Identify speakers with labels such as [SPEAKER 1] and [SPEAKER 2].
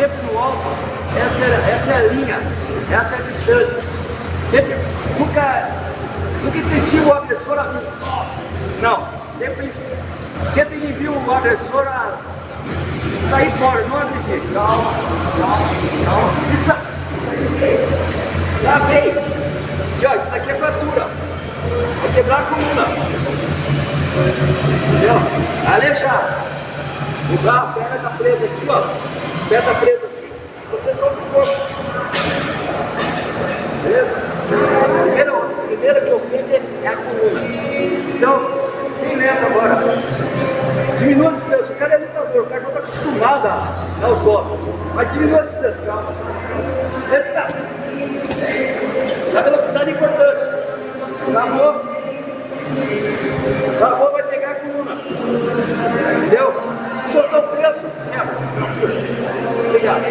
[SPEAKER 1] sempre no alto. Essa é a linha, essa é a distância. Sempre, nunca incentiva o agressor a vir. Não, sempre tenta inibir o agressor a sair fora, não agredir. Calma, calma, calma. Isso. Tá bem. E ó, isso daqui é fratura. Vai quebrar a coluna. Entendeu? Alejar. O braço, a perna tá presa aqui, ó. A perna tá presa aqui. Você solta o corpo. Beleza? A primeira que ofende é a coluna. Então, bem lento agora. Diminua a distância. O cara é lutador, o cara já está acostumado a dar os golpes. Mas diminua a distância, calma. Essa. A velocidade é importante. Travou. Travou, vai pegar a coluna. Entendeu? Se soltou preso, quebra. Obrigado.